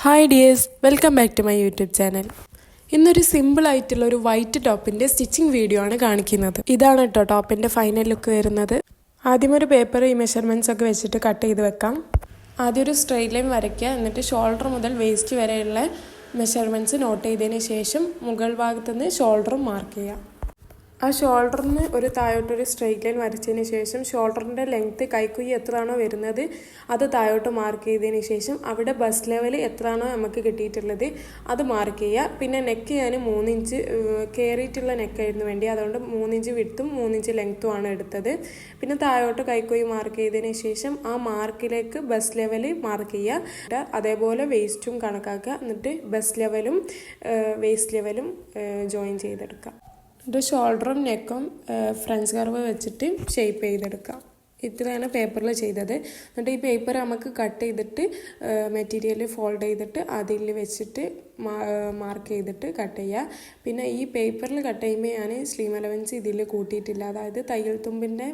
Hi dears, welcome back to my YouTube channel. ഇന്നൊരു simple ആയിട്ടുള്ള ഒരു വൈറ്റ് ടോപ്പിൻ്റെ സ്റ്റിച്ചിങ് വീഡിയോ ആണ് കാണിക്കുന്നത്. ഇതാണ് കേട്ടോ ടോപ്പിൻ്റെ ഫൈനൽ ലുക്ക് വരുന്നത്. ആദ്യം ഒരു പേപ്പർ ഈ മെഷർമെൻറ്റ്സ് ഒക്കെ വെച്ചിട്ട് കട്ട് ചെയ്ത് വെക്കാം. ആദ്യം ഒരു സ്ട്രെയിറ്റ് ലൈൻ വരയ്ക്കുക. എന്നിട്ട് ഷോൾഡർ മുതൽ വേസ്റ്റ് വരെയുള്ള മെഷർമെൻറ്റ്സ് നോട്ട് ചെയ്തതിന് ശേഷം മുകൾ ഭാഗത്തുനിന്ന് ഷോൾഡറും മാർക്ക് ചെയ്യുക. ആ ഷോൾഡറിന് ഒരു താഴോട്ടൊരു സ്ട്രെയിറ്റ് ലൈൻ വരച്ചതിന് ശേഷം ഷോൾഡറിൻ്റെ ലെങ്ത്ത് കൈക്കുഴി എത്രയാണോ വരുന്നത് അത് താഴോട്ട് മാർക്ക് ചെയ്തതിന് ശേഷം അവിടെ ബസ് ലെവൽ എത്രയാണോ നമുക്ക് കിട്ടിയിട്ടുള്ളത് അത് മാർക്ക് ചെയ്യുക. പിന്നെ നെക്ക് ഞാൻ 3 ഇഞ്ച് കയറിയിട്ടുള്ള നെക്കായിരുന്നു വേണ്ടി, അതുകൊണ്ട് 3 ഇഞ്ച് വിഡ്ത്തും 3 ഇഞ്ച് ലെങ്ത്തുമാണ് എടുത്തത്. പിന്നെ താഴോട്ട് കൈക്കുഴി മാർക്ക് ചെയ്തതിന് ശേഷം ആ മാർക്കിലേക്ക് ബസ് ലെവൽ മാർക്ക് ചെയ്യുക. അതേപോലെ വേസ്റ്റും കണക്കാക്കുക. എന്നിട്ട് ബസ് ലെവലും വേസ്റ്റ് ലെവലും ജോയിൻ ചെയ്തെടുക്കുക. എന്നിട്ട് ഷോൾഡറും നെക്കും ഫ്രഞ്ച് കർവ് വെച്ചിട്ട് ഷേപ്പ് ചെയ്തെടുക്കാം. ഇത്രയാണ് പേപ്പറിൽ ചെയ്തത്. എന്നിട്ട് ഈ പേപ്പർ നമുക്ക് കട്ട് ചെയ്തിട്ട് മെറ്റീരിയൽ ഫോൾഡ് ചെയ്തിട്ട് അതിൽ വെച്ചിട്ട് മാർക്ക് ചെയ്തിട്ട് കട്ട് ചെയ്യുക. പിന്നെ ഈ പേപ്പറിൽ കട്ട് ചെയ്യുമ്പോൾ ഞാൻ സ്ലീവ് അലവൻസ് ഇതിൽ കൂട്ടിയിട്ടില്ല, അതായത് തയ്യൽ തുമ്പിൻ്റെ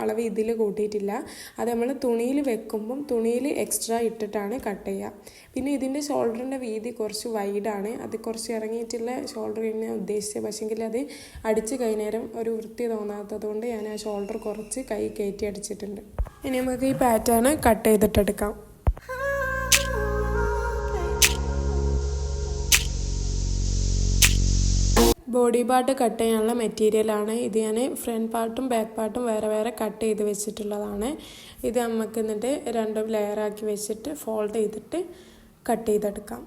അളവ് ഇതിൽ കൂട്ടിയിട്ടില്ല. അത് നമ്മൾ തുണിയിൽ വെക്കുമ്പം തുണിയിൽ എക്സ്ട്രാ ഇട്ടിട്ടാണ് കട്ട് ചെയ്യുക. പിന്നെ ഇതിൻ്റെ ഷോൾഡറിൻ്റെ വീതി കുറച്ച് വൈഡാണ്, അത് കുറച്ച് ഇറങ്ങിയിട്ടുള്ള ഷോൾഡർ തന്നെ ഉദ്ദേശിച്ചത്. പക്ഷേങ്കിൽ അത് അടിച്ച് കഴിഞ്ഞേരം ഒരു വൃത്തി തോന്നാത്തത് കൊണ്ട് ഞാൻ ആ ഷോൾഡർ കുറച്ച് കൈ കയറ്റി അടിച്ചിട്ടുണ്ട്. ഇനി നമുക്ക് ഈ പാറ്റേൺ കട്ട് ചെയ്തിട്ടെടുക്കാം. ബോഡി പാർട്ട് കട്ട് ചെയ്യാനുള്ള മെറ്റീരിയലാണ് ഇത്. ഞാൻ ഫ്രണ്ട് പാർട്ടും ബാക്ക് പാർട്ടും വേറെ വേറെ കട്ട് ചെയ്ത് വെച്ചിട്ടുള്ളതാണ്. ഇത് നമുക്ക് എന്നിട്ട് രണ്ടും ലെയറാക്കി വെച്ചിട്ട് ഫോൾഡ് ചെയ്തിട്ട് കട്ട് ചെയ്തെടുക്കാം.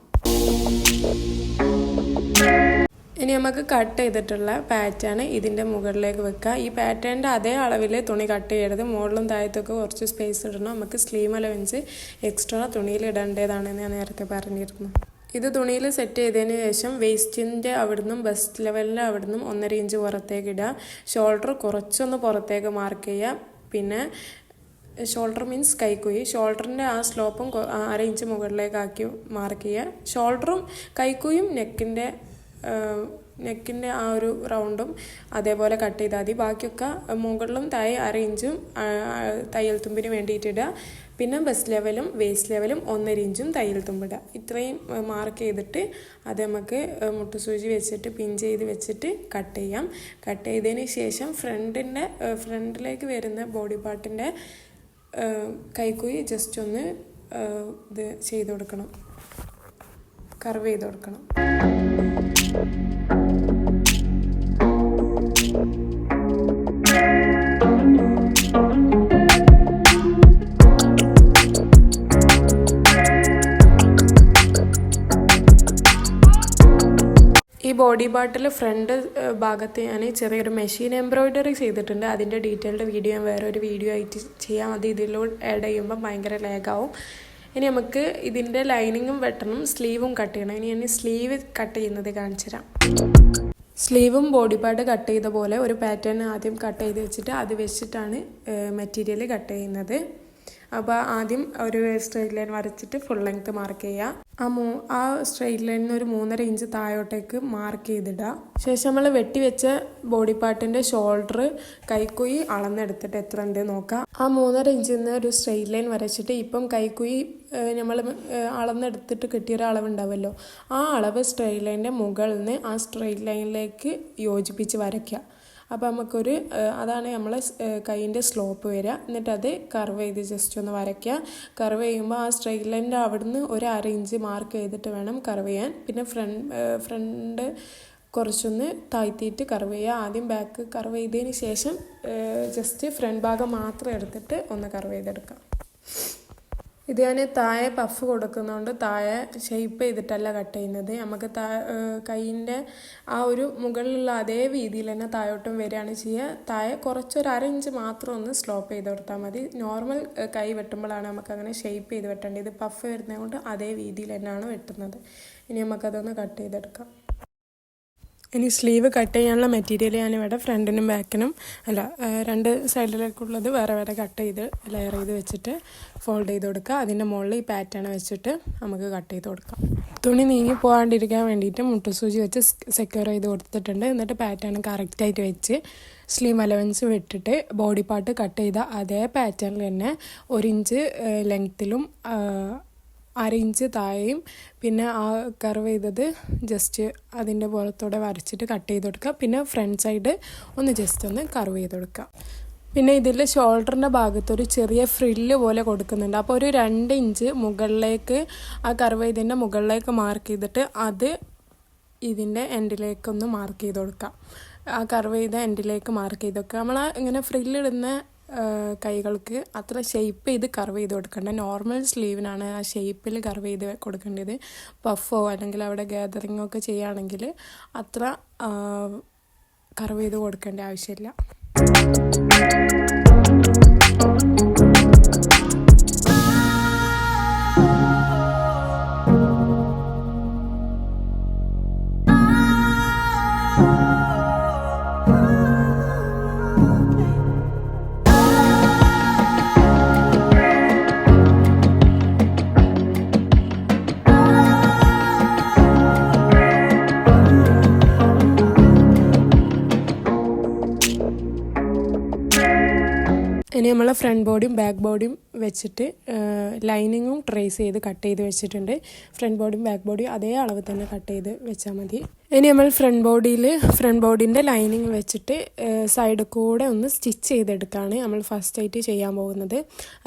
ഇനി നമുക്ക് കട്ട് ചെയ്തിട്ടുള്ള പാറ്റേൺ ഇതിൻ്റെ മുകളിലേക്ക് വെക്കുക. ഈ പാറ്റേണിൻ്റെ അതേ അളവിൽ തുണി കട്ട് ചെയ്യരുത്, മുകളിലും താഴത്തൊക്കെ കുറച്ച് സ്പേസ് ഇടണം. നമുക്ക് സ്ലീവ് അലവൻസ് എക്സ്ട്രാ തുണിയിൽ ഇടേണ്ടതാണെന്ന് ഞാൻ നേരത്തെ പറഞ്ഞിരുന്നു. ഇത് തുണിയിൽ സെറ്റ് ചെയ്തതിന് ശേഷം വേസ്റ്റിൻ്റെ അവിടുന്നും ബസ്റ്റ് ലെവലിൻ്റെ അവിടുന്നും 1.5 ഇഞ്ച് പുറത്തേക്ക് ഇടുക. ഷോൾഡർ കുറച്ചൊന്ന് പുറത്തേക്ക് മാർക്ക് ചെയ്യുക. പിന്നെ ഷോൾഡർ മീൻസ് കൈക്കുഴി, ഷോൾഡറിൻ്റെ ആ സ്ലോപ്പും 1/2 ഇഞ്ച് മുകളിലേക്കാക്കി മാർക്ക് ചെയ്യുക. ഷോൾഡറും കൈക്കുഴിയും നെക്കിൻ്റെ ആ ഒരു റൗണ്ടും അതേപോലെ കട്ട് ചെയ്താൽ മതി. ബാക്കിയൊക്കെ മുകളിലും താഴെ 1/2 ഇഞ്ചും തയ്യൽ തുമ്പിന് വേണ്ടിയിട്ടിടുക. പിന്നെ ബസ് ലെവലും വേസ്റ്റ് ലെവലും 1.5 ഇഞ്ചും തയ്യൽ തുമ്പിടുക. ഇത്രയും മാർക്ക് ചെയ്തിട്ട് അത് നമുക്ക് മുട്ടുസൂചി വെച്ചിട്ട് പിൻ ചെയ്ത് വെച്ചിട്ട് കട്ട് ചെയ്യാം. കട്ട് ചെയ്തതിന് ശേഷം ഫ്രണ്ടിലേക്ക് വരുന്ന ബോഡി പാർട്ടിൻ്റെ കൈക്കുഴി ജസ്റ്റ് ഒന്ന് ഇത് ചെയ്ത് കൊടുക്കണം, കർവ് ചെയ്ത് കൊടുക്കണം. ഈ ബോഡി പാർട്ടിൽ ഫ്രണ്ട് ഭാഗത്ത് ഞാൻ ചെറിയൊരു മെഷീൻ എംബ്രോയിഡറി ചെയ്തിട്ടുണ്ട്. അതിൻ്റെ ഡീറ്റെയിൽഡ് വീഡിയോ ഞാൻ വേറൊരു വീഡിയോ ആയിട്ട് ചെയ്യാം. അത് ഇതിലൂടെ ആഡ് ചെയ്യുമ്പോൾ ഭയങ്കര ലാഗാവും. ഇനി നമുക്ക് ഇതിൻ്റെ ലൈനിങ്ങും വെട്ടണം, സ്ലീവും കട്ട് ചെയ്യണം. ഇനി ഞാൻ സ്ലീവ് കട്ട് ചെയ്യുന്നത് കാണിച്ചു തരാം. സ്ലീവും ബോഡി പാർട്ട് കട്ട് ചെയ്ത പോലെ ഒരു പാറ്റേൺ ആദ്യം കട്ട് ചെയ്ത് വെച്ചിട്ട് അത് വെച്ചിട്ടാണ് മെറ്റീരിയൽ കട്ട് ചെയ്യുന്നത്. അപ്പോൾ ആദ്യം ഒരു സ്ട്രെയിറ്റ് ലൈൻ വരച്ചിട്ട് ഫുൾ ലെങ്ത്ത് മാർക്ക് ചെയ്യുക. ആ സ്ട്രെയിറ്റ് ലൈനിൽ ഒരു 3.5 ഇഞ്ച് താഴോട്ടേക്ക് മാർക്ക് ചെയ്തിടുക. ശേഷം നമ്മൾ വെട്ടിവെച്ച ബോഡി പാർട്ടിൻ്റെ ഷോൾഡർ കൈക്കുഴി അളന്നെടുത്തിട്ട് എത്ര ഉണ്ട് നോക്കാം. ആ 3.5 ഇഞ്ചിൽ നിന്ന് ഒരു സ്ട്രെയിറ്റ് ലൈൻ വരച്ചിട്ട് ഇപ്പം കൈക്കുഴി നമ്മൾ അളന്നെടുത്തിട്ട് കിട്ടിയൊരു അളവുണ്ടാവുമല്ലോ, ആ അളവ് സ്ട്രെയിറ്റ് ലൈനിൻ്റെ മുകളിൽ നിന്ന് ആ സ്ട്രെയിറ്റ് ലൈനിലേക്ക് യോജിപ്പിച്ച് വരയ്ക്കുക. അപ്പോൾ നമുക്കൊരു അതാണ് നമ്മൾ കൈയിൻ്റെ സ്ലോപ്പ് വരിക. എന്നിട്ട് അത് കർവ് ചെയ്ത് ജസ്റ്റ് ഒന്ന് വരയ്ക്കുക. കർവ് ചെയ്യുമ്പോൾ ആ സ്ട്രെയിറ്റ് ലൈനിൻ്റെ അവിടുന്ന് ഒരു 1/2 ഇഞ്ച് മാർക്ക് ചെയ്തിട്ട് വേണം കർവ് ചെയ്യാൻ. പിന്നെ ഫ്രണ്ട് കുറച്ചൊന്ന് താഴ്ത്തിയിട്ട് കർവ് ചെയ്യുക. ആദ്യം ബാക്ക് കർവ് ചെയ്തതിന് ശേഷം ജസ്റ്റ് ഫ്രണ്ട് ഭാഗം മാത്രം എടുത്തിട്ട് ഒന്ന് കർവ് ചെയ്തെടുക്കാം. ഇത് ഞാൻ താഴെ പഫ് കൊടുക്കുന്നതുകൊണ്ട് താഴെ ഷേപ്പ് ചെയ്തിട്ടല്ല കട്ട് ചെയ്യുന്നത്. നമുക്ക് കൈയിൻ്റെ ആ ഒരു മുകളിലുള്ള അതേ രീതിയിൽ തന്നെ താഴോട്ടും വരികയാണ് ചെയ്യുക. താഴെ കുറച്ചൊരു 1/2 ഇഞ്ച് മാത്രം ഒന്ന് സ്ലോപ്പ് ചെയ്ത് കൊടുത്താൽ മതി. നോർമൽ കൈ വെട്ടുമ്പോഴാണ് നമുക്ക് അങ്ങനെ ഷേപ്പ് ചെയ്ത് വെട്ടേണ്ടത്. ഇത് പഫ് വരുന്നത് കൊണ്ട് അതേ രീതിയിൽ തന്നെയാണ് വെട്ടുന്നത്. ഇനി നമുക്കതൊന്ന് കട്ട് ചെയ്തെടുക്കാം. ഇനി സ്ലീവ് കട്ട് ചെയ്യാനുള്ള മെറ്റീരിയൽ ഞാനിവിടെ ഫ്രണ്ടിനും ബാക്കിനും രണ്ട് സൈഡിലേക്കുള്ളത് വേറെ വേറെ കട്ട് ചെയ്ത് ലെയർ ചെയ്ത് വെച്ചിട്ട് ഫോൾഡ് ചെയ്ത് കൊടുക്കുക. അതിൻ്റെ മുകളിൽ ഈ പാറ്റേൺ വെച്ചിട്ട് നമുക്ക് കട്ട് ചെയ്ത് കൊടുക്കാം. തുണി നീങ്ങി പോകാണ്ടിരിക്കാൻ വേണ്ടിയിട്ട് മുട്ടുസൂചി വെച്ച് സെക്യൂർ ചെയ്ത് കൊടുത്തിട്ടുണ്ട്. എന്നിട്ട് പാറ്റേൺ കറക്റ്റായിട്ട് വെച്ച് സ്ലീവ് അലവൻസ് വിട്ടിട്ട് ബോഡി പാർട്ട് കട്ട് ചെയ്ത അതേ പാറ്റേണിൽ തന്നെ 1 ഇഞ്ച് ലെങ്ത്തിലും 1/2 ഇഞ്ച് താഴെയും പിന്നെ ആ കർവ് ചെയ്തത് ജസ്റ്റ് അതിൻ്റെ പുറത്തോടെ വരച്ചിട്ട് കട്ട് ചെയ്ത് കൊടുക്കുക. പിന്നെ ഫ്രണ്ട് സൈഡ് ഒന്ന് ജസ്റ്റ് ഒന്ന് കർവ് ചെയ്ത് കൊടുക്കുക. പിന്നെ ഇതിൽ ഷോൾഡറിൻ്റെ ഭാഗത്ത് ഒരു ചെറിയ ഫ്രില്ല് പോലെ കൊടുക്കുന്നുണ്ട്. അപ്പോൾ ഒരു 2 ഇഞ്ച് മുകളിലേക്ക് ആ കർവ് ചെയ്തതിൻ്റെ മുകളിലേക്ക് മാർക്ക് ചെയ്തിട്ട് അത് ഇതിൻ്റെ എൻഡിലേക്കൊന്ന് മാർക്ക് ചെയ്ത് കൊടുക്കുക. ആ കർവ് ചെയ്ത എൻഡിലേക്ക് മാർക്ക് ചെയ്ത് വെക്കുക. നമ്മൾ ഇങ്ങനെ ഫ്രില്ലിടുന്ന കൈകൾക്ക് അത്ര ഷേപ്പ് ചെയ്ത് കർവ് ചെയ്ത് കൊടുക്കേണ്ട. നോർമൽ സ്ലീവിനാണ് ആ ഷേപ്പിൽ കർവ് ചെയ്ത് കൊടുക്കേണ്ടത്. പഫോ അല്ലെങ്കിൽ അവിടെ ഗാദറിങ്ങോ ഒക്കെ ചെയ്യുകയാണെങ്കിൽ അത്ര കർവ് ചെയ്ത് കൊടുക്കേണ്ട ആവശ്യമില്ല. ഇനി നമ്മൾ ഫ്രണ്ട് ബോഡിയും ബാക്ക് ബോഡിയും വെച്ചിട്ട് ലൈനിങ്ങും ട്രേസ് ചെയ്ത് കട്ട് ചെയ്ത് വെച്ചിട്ടുണ്ട്. ഫ്രണ്ട് ബോഡിയും ബാക്ക് ബോഡിയും അതേ അളവ് തന്നെ കട്ട് ചെയ്ത് വെച്ചാൽ മതി. ഇനി നമ്മൾ ഫ്രണ്ട് ബോഡിൻ്റെ ലൈനിങ് വെച്ചിട്ട് സൈഡ് കൂടെ ഒന്ന് സ്റ്റിച്ച് ചെയ്തെടുക്കുകയാണ് നമ്മൾ ഫസ്റ്റ് ആയിട്ട് ചെയ്യാൻ പോകുന്നത്.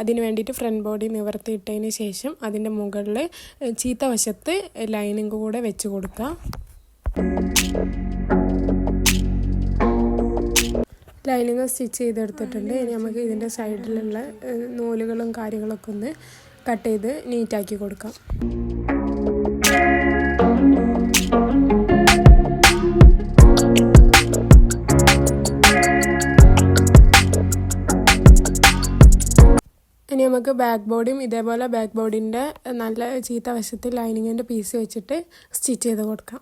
അതിന് വേണ്ടിയിട്ട് ഫ്രണ്ട് ബോഡി നിവർത്തിയിട്ടതിന് ശേഷം അതിൻ്റെ മുകളിൽ ചീത്ത വശത്ത് ലൈനിങ് കൂടെ വെച്ച് കൊടുക്കുക. ലൈനിങ് സ്റ്റിച്ച് ചെയ്തെടുത്തിട്ടുണ്ട്. ഇനി നമുക്ക് ഇതിൻ്റെ സൈഡിലുള്ള നൂലുകളും കാര്യങ്ങളൊക്കെ ഒന്ന് കട്ട് ചെയ്ത് നീറ്റാക്കി കൊടുക്കാം. ഇനി നമുക്ക് ബാക്ക് ബോഡിയും ഇതേപോലെ ബാക്ക് ബോഡിൻ്റെ നല്ല ചീത്ത വശത്ത് ലൈനിങ്ങിൻ്റെ പീസ് വെച്ചിട്ട് സ്റ്റിച്ച് ചെയ്ത് കൊടുക്കാം.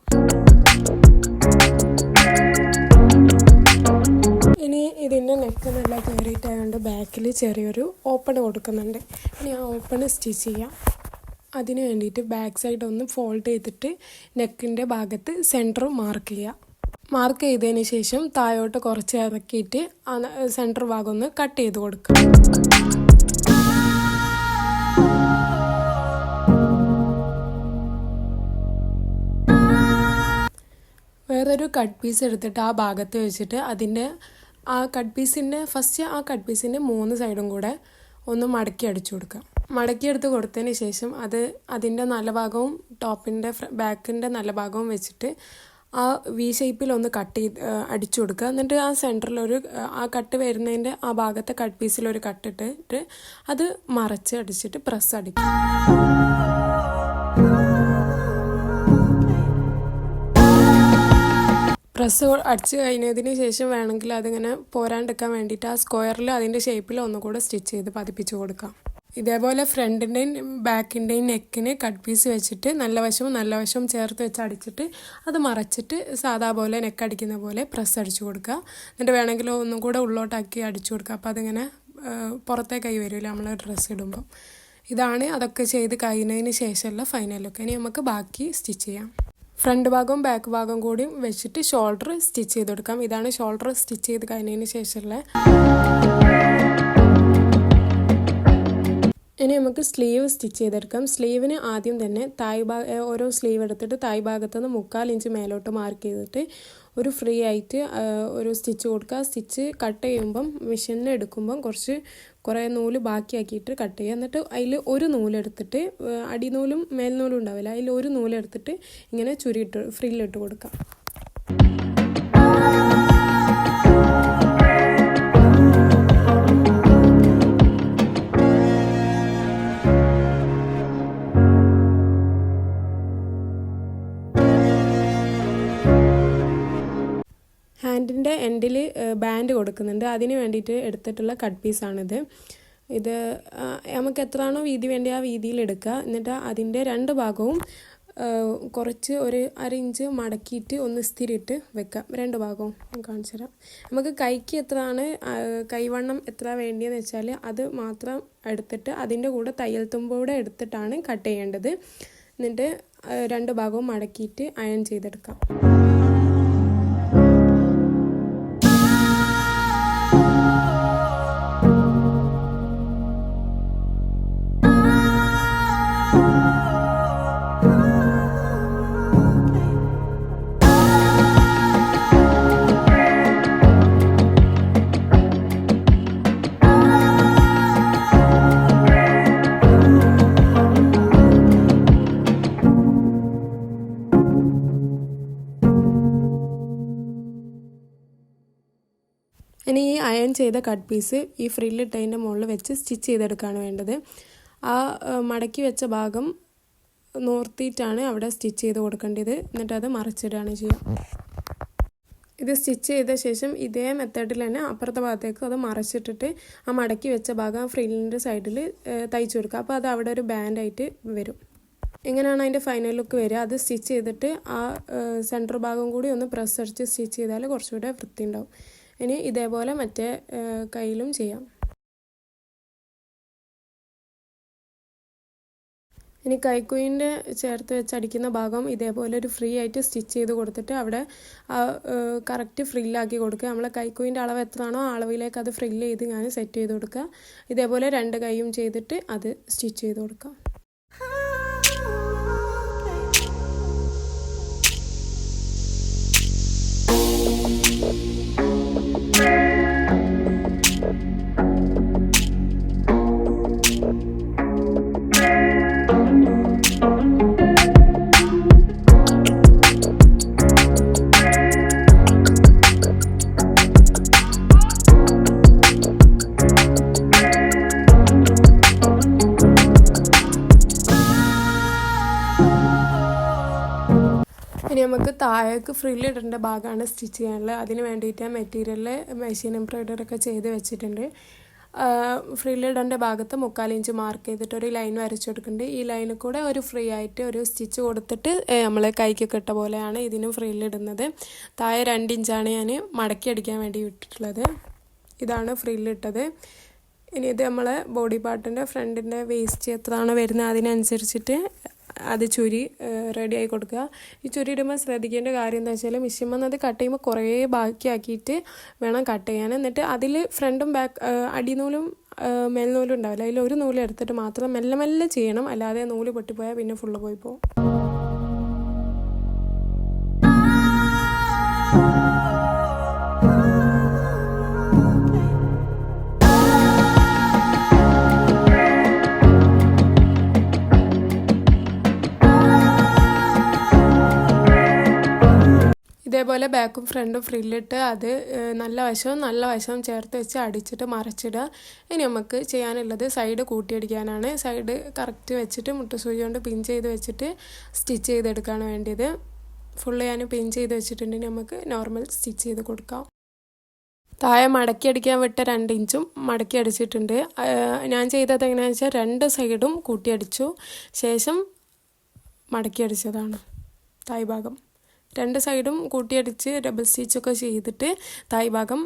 ഇനി ഇതിൻ്റെ നെക്ക് നല്ല കയറിയിട്ടായതുകൊണ്ട് ബാക്കിൽ ചെറിയൊരു ഓപ്പൺ കൊടുക്കുന്നുണ്ട്. ഇനി ആ ഓപ്പൺ സ്റ്റിച്ച് ചെയ്യാം. അതിന് വേണ്ടിയിട്ട് ബാക്ക് സൈഡ് ഒന്ന് ഫോൾഡ് ചെയ്തിട്ട് നെക്കിൻ്റെ ഭാഗത്ത് സെൻറ്റർ മാർക്ക് ചെയ്യുക. മാർക്ക് ചെയ്തതിന് ശേഷം താഴോട്ട് കുറച്ച് ഇറക്കിയിട്ട് ആ സെൻറ്റർ ഭാഗം ഒന്ന് കട്ട് ചെയ്ത് കൊടുക്കുക. വേറൊരു കട്ട് പീസ് എടുത്തിട്ട് ആ ഭാഗത്ത് വെച്ചിട്ട് അതിൻ്റെ ആ കട്ട് പീസിൻ്റെ 3 സൈഡും കൂടെ ഒന്ന് മടക്കി അടിച്ചു കൊടുക്കുക. മടക്കിയെടുത്ത് കൊടുത്തതിന് ശേഷം അതിൻ്റെ നല്ല ഭാഗവും ടോപ്പിൻ്റെ ബാക്കിൻ്റെ നല്ല ഭാഗവും വെച്ചിട്ട് ആ വി ഷേപ്പിൽ ഒന്ന് അടിച്ചു കൊടുക്കുക. എന്നിട്ട് ആ സെൻറ്ററിലൊരു ആ കട്ട് വരുന്നതിൻ്റെ ആ ഭാഗത്തെ കട്ട് പീസിലൊരു കട്ടിട്ടിട്ട് അത് മറച്ച് അടിച്ചിട്ട് പ്രസ് അടിക്കുക. പ്രസ് അടിച്ച് കഴിഞ്ഞതിന് ശേഷം വേണമെങ്കിൽ അതിങ്ങനെ പോരാണ്ടിരിക്കാൻ വേണ്ടിയിട്ട് ആ സ്ക്വയറിൽ അതിൻ്റെ ഷേപ്പിൽ ഒന്നുകൂടെ സ്റ്റിച്ച് ചെയ്ത് പതിപ്പിച്ച് കൊടുക്കാം. ഇതേപോലെ ഫ്രണ്ടിൻ്റെയും ബാക്കിൻ്റെയും നെക്കിന് കട്ട് പീസ് വെച്ചിട്ട് നല്ല വശവും ചേർത്ത് വെച്ച് അടിച്ചിട്ട് അത് മറച്ചിട്ട് സാധാ പോലെ നെക്ക് അടിക്കുന്ന പോലെ പ്രസ് അടിച്ചു കൊടുക്കുക. എന്നിട്ട് വേണമെങ്കിൽ ഒന്നും കൂടെ ഉള്ളോട്ടാക്കി അടിച്ചു കൊടുക്കുക. അപ്പോൾ അതിങ്ങനെ പുറത്തേക്കായി വരില്ല നമ്മൾ ഡ്രസ്സ് ഇടുമ്പോൾ. ഇതാണ് അതൊക്കെ ചെയ്ത് കഴിഞ്ഞതിന് ശേഷമുള്ള ഫൈനൽ ലുക്ക്. ഇനി നമുക്ക് ബാക്കി സ്റ്റിച്ച് ചെയ്യാം. ഫ്രണ്ട് ഭാഗവും ബാക്ക് ഭാഗവും കൂടി വെച്ചിട്ട് ഷോൾഡർ സ്റ്റിച്ച് ചെയ്ത് കൊടുക്കാം. ഇതാണ് ഷോൾഡർ സ്റ്റിച്ച് ചെയ്ത് കഴിഞ്ഞതിന് ശേഷമുള്ള. ഇനി നമുക്ക് സ്ലീവ് സ്റ്റിച്ച് ചെയ്തെടുക്കാം. സ്ലീവിന് ആദ്യം തന്നെ ഓരോ സ്ലീവ് എടുത്തിട്ട് തായ് ഭാഗത്തുനിന്ന് 1/4 ഇഞ്ച് മേലോട്ട് മാർക്ക് ചെയ്തിട്ട് ഒരു ഫ്രീ ആയിട്ട് ഒരു സ്റ്റിച്ച് കൊടുക്കുക. സ്റ്റിച്ച് കട്ട് ചെയ്യുമ്പം മെഷീനിൽ എടുക്കുമ്പം കുറേ നൂല് ബാക്കിയാക്കിയിട്ട് കട്ട് ചെയ്യുക. എന്നിട്ട് അതിൽ ഒരു നൂലെടുത്തിട്ട് അടിനൂലും മേൽനൂലും ഉണ്ടാവില്ല, അതിൽ ഒരു നൂലെടുത്തിട്ട് ഇങ്ങനെ ഫ്രില്ലിട്ട് കൊടുക്കുക. ഹാൻഡിൻ്റെ എൻഡിൽ ബാൻഡ് കൊടുക്കുന്നുണ്ട്. അതിന് വേണ്ടിയിട്ട് എടുത്തിട്ടുള്ള കട്ട് പീസാണിത്. ഇത് നമുക്ക് എത്രയാണോ വീതി വേണ്ടി ആ വീതിയിൽ എടുക്കുക. എന്നിട്ട് അതിൻ്റെ 2 ഭാഗവും കുറച്ച് ഒരു 1/2 ഇഞ്ച് മടക്കിയിട്ട് ഒന്ന് സ്ഥിരിയിട്ട് വെക്കാം. 2 ഭാഗവും കാണിച്ചു തരാം. നമുക്ക് കൈക്ക് എത്രയാണ് കൈവണ്ണം എത്ര വേണ്ടിയെന്ന് വെച്ചാൽ അത് മാത്രം എടുത്തിട്ട് അതിൻ്റെ കൂടെ തയ്യൽ തുമ്പോടെ എടുത്തിട്ടാണ് കട്ട് ചെയ്യേണ്ടത്. എന്നിട്ട് 2 ഭാഗവും മടക്കിയിട്ട് അയൺ ചെയ്തെടുക്കാം. ഇനി ഈ അയൺ ചെയ്ത കട്ട് പീസ് ഈ ഫ്രില്ലിട്ടതിൻ്റെ മുകളിൽ വെച്ച് സ്റ്റിച്ച് ചെയ്തെടുക്കുകയാണ് വേണ്ടത്. ആ മടക്കി വെച്ച ഭാഗം നോർത്തിയിട്ടാണ് അവിടെ സ്റ്റിച്ച് ചെയ്ത് കൊടുക്കേണ്ടത്. എന്നിട്ട് അത് മറിച്ചിടുകയാണ് ചെയ്യുക. ഇത് സ്റ്റിച്ച് ചെയ്ത ശേഷം ഇതേ മെത്തേഡിൽ തന്നെ അപ്പുറത്തെ ഭാഗത്തേക്ക് അത് മറിച്ചിട്ടിട്ട് ആ മടക്കി വെച്ച ഭാഗം ആ ഫ്രില്ലിൻ്റെ സൈഡിൽ തയ്ച്ചു കൊടുക്കുക. അപ്പോൾ അത് അവിടെ ഒരു ബാൻഡായിട്ട് വരും. ഇങ്ങനെയാണ് അതിൻ്റെ ഫൈനൽ ലുക്ക് വരിക. അത് സ്റ്റിച്ച് ചെയ്തിട്ട് ആ സെൻറ്റർ ഭാഗം കൂടി ഒന്ന് പ്രസ് അടിച്ച് സ്റ്റിച്ച് ചെയ്താൽ കുറച്ചുകൂടെ വൃത്തി ഉണ്ടാവും. ഇനി ഇതേപോലെ മറ്റേ കയ്യിലും ചെയ്യാം. ഇനി കൈക്കുയിൻ്റെ ചേർത്ത് വെച്ച് അടിക്കുന്ന ഭാഗം ഇതേപോലെ ഒരു ഫ്രീ ആയിട്ട് സ്റ്റിച്ച് ചെയ്ത് കൊടുത്തിട്ട് അവിടെ കറക്റ്റ് ഫ്രില്ലാക്കി കൊടുക്കുക. നമ്മളെ കൈക്കുയിൻ്റെ അളവ് എത്രയാണോ ആ അളവിലേക്ക് അത് ഫ്രില്ല് ചെയ്ത് ഞാൻ സെറ്റ് ചെയ്ത് കൊടുക്കുക. ഇതേപോലെ 2 കൈയും ചെയ്തിട്ട് അത് സ്റ്റിച്ച് ചെയ്ത് കൊടുക്കുക. ഇനി നമുക്ക് താഴേക്ക് ഫ്രില്ലിടേണ്ട ഭാഗമാണ് സ്റ്റിച്ച് ചെയ്യാനുള്ളത്. അതിന് വേണ്ടിയിട്ട് മെറ്റീരിയലിൽ മെഷീൻ എംബ്രോയ്ഡറി ചെയ്ത് വെച്ചിട്ടുണ്ട്. ഫ്രില്ലിടേണ്ട ഭാഗത്ത് 3/4 ഇഞ്ച് മാർക്ക് ചെയ്തിട്ട് ഒരു ലൈൻ വരച്ചു കൊടുക്കുന്നുണ്ട്. ഈ ലൈനിൽ കൂടെ ഒരു ഫ്രീ ആയിട്ട് ഒരു സ്റ്റിച്ച് കൊടുത്തിട്ട് നമ്മൾ കൈക്കൊക്കെ ഇട്ട പോലെയാണ് ഇതിനും ഫ്രില്ലിടുന്നത്. താഴെ 2 ഇഞ്ചാണ് ഞാൻ മടക്കി അടിക്കാൻ വേണ്ടി വിട്ടിട്ടുള്ളത്. ഇതാണ് ഫ്രില്ലിട്ടത്. ഇനി ഇത് നമ്മളെ ബോഡി പാർട്ടിൻ്റെ ഫ്രണ്ടിൻ്റെ വേസ്റ്റ് എത്രയാണ് വരുന്നത് അതിനനുസരിച്ചിട്ട് അത് ചുരി റെഡിയായി കൊടുക്കുക. ഈ ചുരി ഇടുമ്പോൾ ശ്രദ്ധിക്കേണ്ട കാര്യം എന്താ വെച്ചാൽ മിഷ്യമ്മ അത് കട്ട് ചെയ്യുമ്പോൾ കുറേ ബാക്കിയാക്കിയിട്ട് വേണം കട്ട് ചെയ്യാൻ. എന്നിട്ട് അതിൽ ഫ്രണ്ടും ബാക്ക് അടിനൂലും മേൽനൂലും ഉണ്ടാവില്ല, അതിൽ ഒരു നൂല് എടുത്തിട്ട് മാത്രം മെല്ലെ മെല്ലെ ചെയ്യണം. അല്ലാതെ നൂല് പൊട്ടിപ്പോയാൽ പിന്നെ ഫുള്ള് പോയി പോകും. ഇതേപോലെ ബാക്കും ഫ്രണ്ടും ഫ്രില്ലിട്ട് അത് നല്ല വശവും ചേർത്ത് വെച്ച് അടിച്ചിട്ട് മറച്ചിടുക. ഇനി നമുക്ക് ചെയ്യാനുള്ളത് സൈഡ് കൂട്ടിയടിക്കാനാണ്. സൈഡ് കറക്റ്റ് വെച്ചിട്ട് മുട്ടുസൂചി കൊണ്ട് പിൻ ചെയ്ത് വെച്ചിട്ട് സ്റ്റിച്ച് ചെയ്തെടുക്കുകയാണ് വേണ്ടിയത്. ഫുള്ള് ഞാൻ പിൻ ചെയ്ത് വെച്ചിട്ടുണ്ടെങ്കിൽ നമുക്ക് നോർമൽ സ്റ്റിച്ച് ചെയ്ത് കൊടുക്കാം. താഴെ മടക്കി അടിക്കാൻ വിട്ട 2 ഇഞ്ചും മടക്കി അടിച്ചിട്ടുണ്ട്. ഞാൻ ചെയ്തത് എങ്ങനെയാണെന്ന് വെച്ചാൽ 2 സൈഡും കൂട്ടിയടിച്ചു ശേഷം മടക്കി അടിച്ചതാണ് തായ് ഭാഗം. 2 സൈഡും കൂട്ടിയടിച്ച് ഡബിൾ സ്റ്റിച്ചൊക്കെ ചെയ്തിട്ട് തായ് ഭാഗം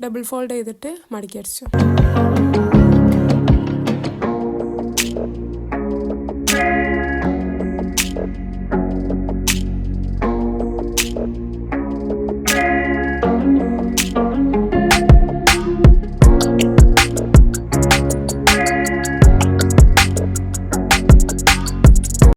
ഡബിൾ ഫോൾഡ് ചെയ്തിട്ട് മടക്കി അടിച്ചു.